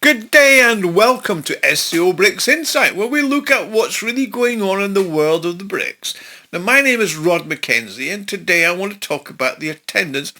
Good day and welcome to SCO BRICS Insight, where we look at what's really going on in the world of the BRICS. Now, my name is Rod Mackenzie, and today I want to talk about the attendance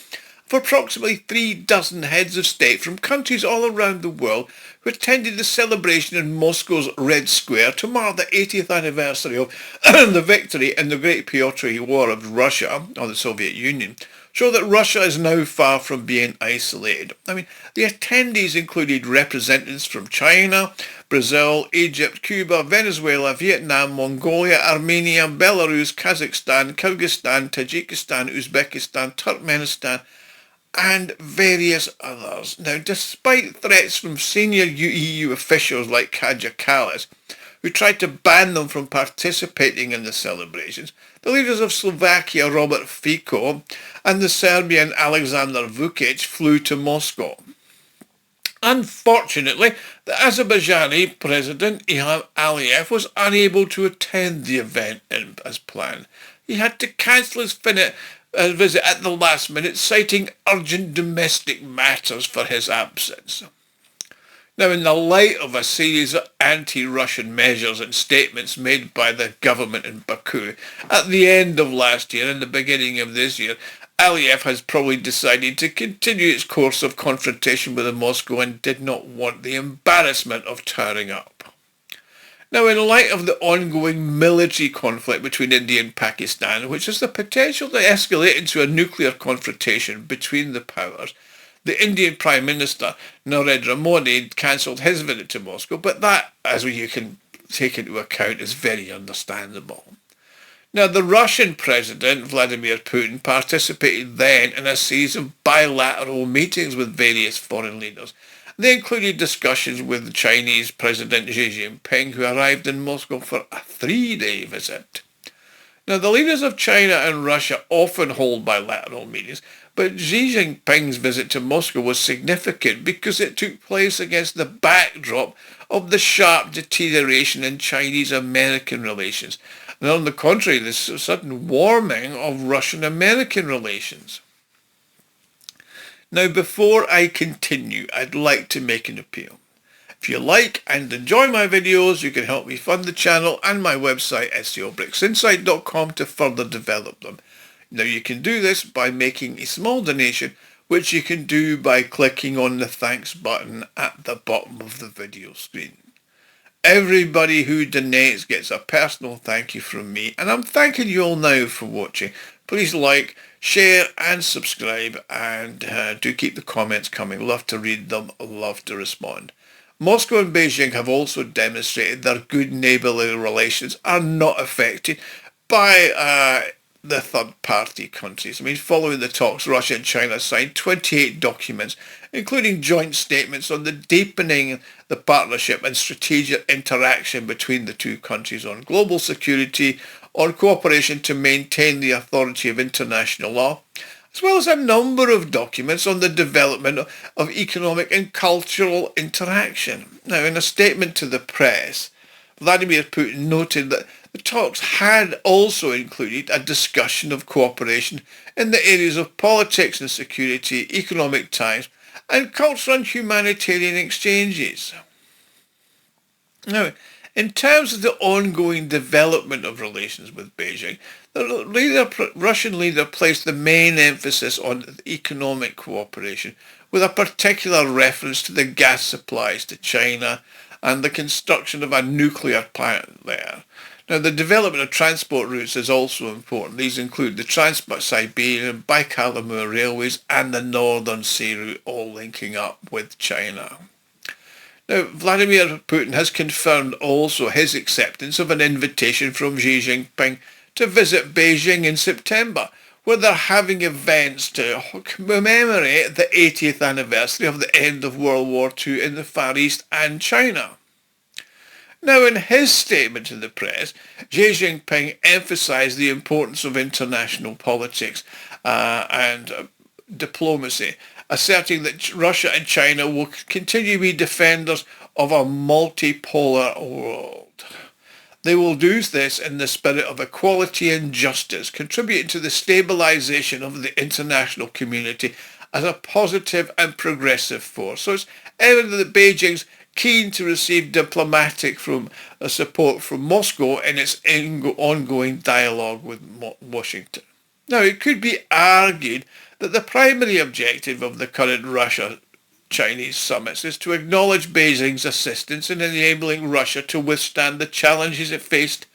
of approximately 36 heads of state from countries all around the world who attended the celebration in Moscow's Red Square to mark the 80th anniversary of the victory in the Great Piotr War of Russia, or the Soviet Union, show that Russia is now far from being isolated. The attendees included representatives from China, Brazil, Egypt, Cuba, Venezuela, Vietnam, Mongolia, Armenia, Belarus, Kazakhstan, Kyrgyzstan, Tajikistan, Uzbekistan, Turkmenistan, and various others. Now, despite threats from senior EU officials like Kaja Kallas, who tried to ban them from participating in the celebrations, the leaders of Slovakia, Robert Fico, and the Serbian Alexander Vučić flew to Moscow. Unfortunately, the Azerbaijani President Ilham Aliyev was unable to attend the event as planned. He had to cancel his visit at the last minute, citing urgent domestic matters for his absence. Now, in the light of a series of anti-Russian measures and statements made by the government in Baku at the end of last year and the beginning of this year, Aliyev has probably decided to continue its course of confrontation with Moscow and did not want the embarrassment of turning up. Now, in light of the ongoing military conflict between India and Pakistan, which has the potential to escalate into a nuclear confrontation between the powers, the Indian Prime Minister, Narendra Modi, cancelled his visit to Moscow, but that, as you can take into account, is very understandable. Now, the Russian President, Vladimir Putin, participated then in a series of bilateral meetings with various foreign leaders. They included discussions with the Chinese President Xi Jinping, who arrived in Moscow for a 3-day visit. Now, the leaders of China and Russia often hold bilateral meetings, but Xi Jinping's visit to Moscow was significant because it took place against the backdrop of the sharp deterioration in Chinese-American relations, and on the contrary, the sudden warming of Russian-American relations. Now, before I continue, I'd like to make an appeal. If you like and enjoy my videos, you can help me fund the channel and my website, SCOBRICSinsight.com, to further develop them. Now, you can do this by making a small donation, which you can do by clicking on the thanks button at the bottom of the video screen. Everybody who donates gets a personal thank you from me, and I'm thanking you all now for watching. Please like, share and subscribe, and do keep the comments coming. Love to read them, love to respond. Moscow and Beijing have also demonstrated their good neighbourly relations are not affected by the third-party countries. Following the talks, Russia and China signed 28 documents, including joint statements on the deepening the partnership and strategic interaction between the two countries on global security, on cooperation to maintain the authority of international law, as well as a number of documents on the development of economic and cultural interaction. Now, in a statement to the press, Vladimir Putin noted that the talks had also included a discussion of cooperation in the areas of politics and security, economic ties, and cultural and humanitarian exchanges. Now, in terms of the ongoing development of relations with Beijing, the Russian leader placed the main emphasis on economic cooperation, with a particular reference to the gas supplies to China and the construction of a nuclear plant there. Now, the development of transport routes is also important. These include the Trans-Siberian, Baikal-Amur railways and the Northern Sea route, all linking up with China. Now, Vladimir Putin has confirmed also his acceptance of an invitation from Xi Jinping to visit Beijing in September, where they're having events to commemorate the 80th anniversary of the end of World War II in the Far East and China. Now, in his statement to the press, Xi Jinping emphasised the importance of international politics and diplomacy, asserting that Russia and China will continue to be defenders of a multipolar world. They will do this in the spirit of equality and justice, contributing to the stabilisation of the international community as a positive and progressive force. So it's evident that Beijing's keen to receive diplomatic support from Moscow in its ongoing dialogue with Washington. Now, it could be argued that the primary objective of the current Russia-Chinese summits is to acknowledge Beijing's assistance in enabling Russia to withstand the challenges it faced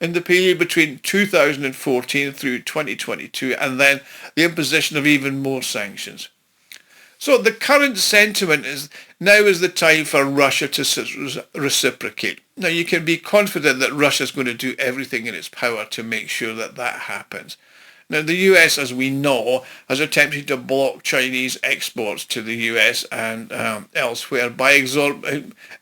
in the period between 2014 through 2022, and then the imposition of even more sanctions. So the current sentiment is now is the time for Russia to reciprocate. Now, you can be confident that Russia is going to do everything in its power to make sure that that happens. Now, the US, as we know, has attempted to block Chinese exports to the US and elsewhere by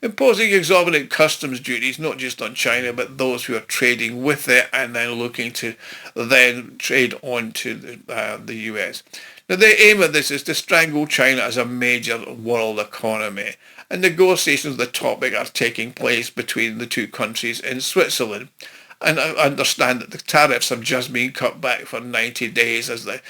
imposing exorbitant customs duties, not just on China, but those who are trading with it and then looking to then trade on to the US. Now, the aim of this is to strangle China as a major world economy, and negotiations on the topic are taking place between the two countries in Switzerland. And I understand that the tariffs have just been cut back for 90 days as the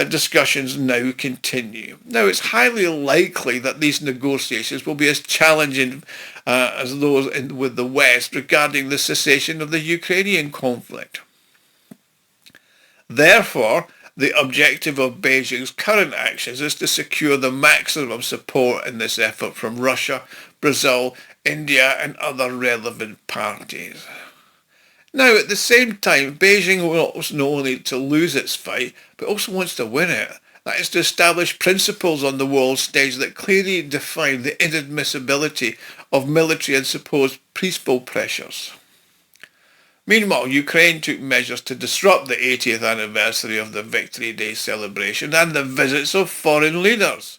discussions now continue. Now, it's highly likely that these negotiations will be as challenging as those with the West regarding the cessation of the Ukrainian conflict. Therefore, the objective of Beijing's current actions is to secure the maximum support in this effort from Russia, Brazil, India, and other relevant parties. Now, at the same time, Beijing wants not only to lose its fight, but also wants to win it. That is to establish principles on the world stage that clearly define the inadmissibility of military and supposed peaceful pressures. Meanwhile, Ukraine took measures to disrupt the 80th anniversary of the Victory Day celebration and the visits of foreign leaders.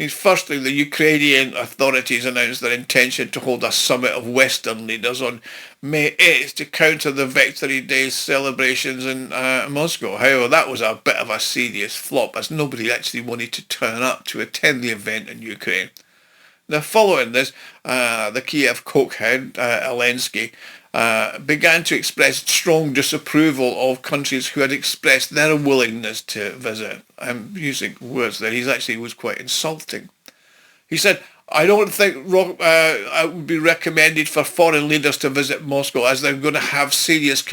Firstly, the Ukrainian authorities announced their intention to hold a summit of Western leaders on May 8th to counter the Victory Day celebrations in Moscow. However, that was a bit of a serious flop, as nobody actually wanted to turn up to attend the event in Ukraine. Now, following this, the Kiev cokehead, Zelensky, began to express strong disapproval of countries who had expressed their willingness to visit. I'm using words there. He actually was quite insulting. He said, I don't think it would be recommended for foreign leaders to visit Moscow as they're going to have serious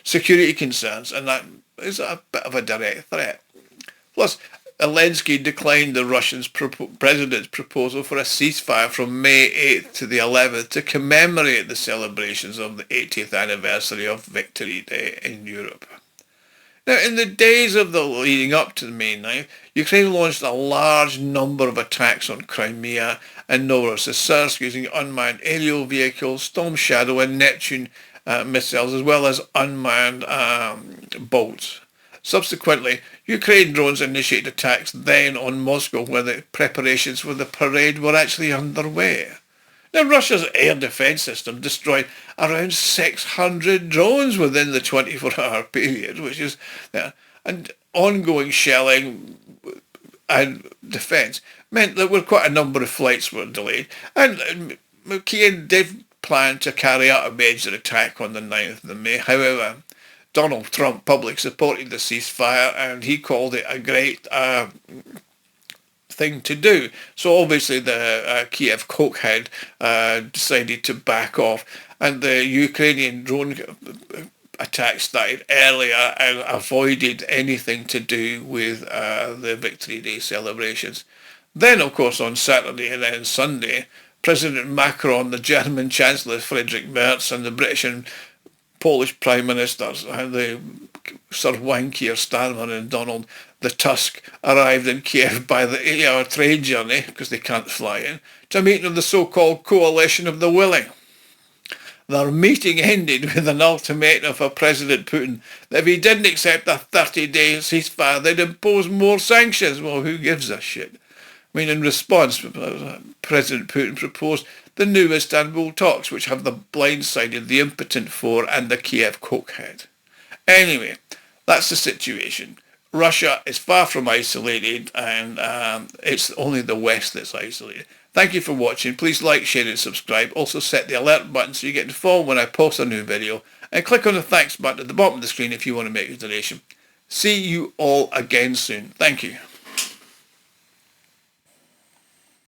security concerns, and that is a bit of a direct threat. Plus, Zelensky declined the Russian president's proposal for a ceasefire from May 8th to the 11th to commemorate the celebrations of the 80th anniversary of Victory Day in Europe. Now, in the days of the leading up to May 9th, Ukraine launched a large number of attacks on Crimea and Novorossiysk using unmanned aerial vehicles, Storm Shadow and Neptune missiles, as well as unmanned bolts. Subsequently, Ukraine drones initiated attacks then on Moscow where the preparations for the parade were actually underway. Now, Russia's air defence system destroyed around 600 drones within the 24-hour period, which is, and ongoing shelling and defence meant that quite a number of flights were delayed. And Kiev did plan to carry out a major attack on the 9th of May. However, Donald Trump publicly supported the ceasefire and he called it a great thing to do. So obviously the Kiev cokehead decided to back off, and the Ukrainian drone attack started earlier and avoided anything to do with the Victory Day celebrations. Then, of course, on Saturday and then Sunday, President Macron, the German Chancellor Friedrich Merz, and the British and Polish Prime Ministers, the Sir Wankier Starmer and Donald the Tusk, arrived in Kiev by the 8-hour train journey, because they can't fly in, to a meeting of the so-called Coalition of the Willing. Their meeting ended with an ultimatum for President Putin that if he didn't accept a 30-day ceasefire, they'd impose more sanctions. Well, who gives a shit? I mean, in response, President Putin proposed the new Istanbul talks, which have blindsided the impotent four and the Kiev cokehead. Anyway, that's the situation. Russia is far from isolated, and it's only the West that's isolated. Thank you for watching. Please like, share and subscribe. Also set the alert button so you get informed when I post a new video, and click on the thanks button at the bottom of the screen if you want to make a donation. See you all again soon. Thank you.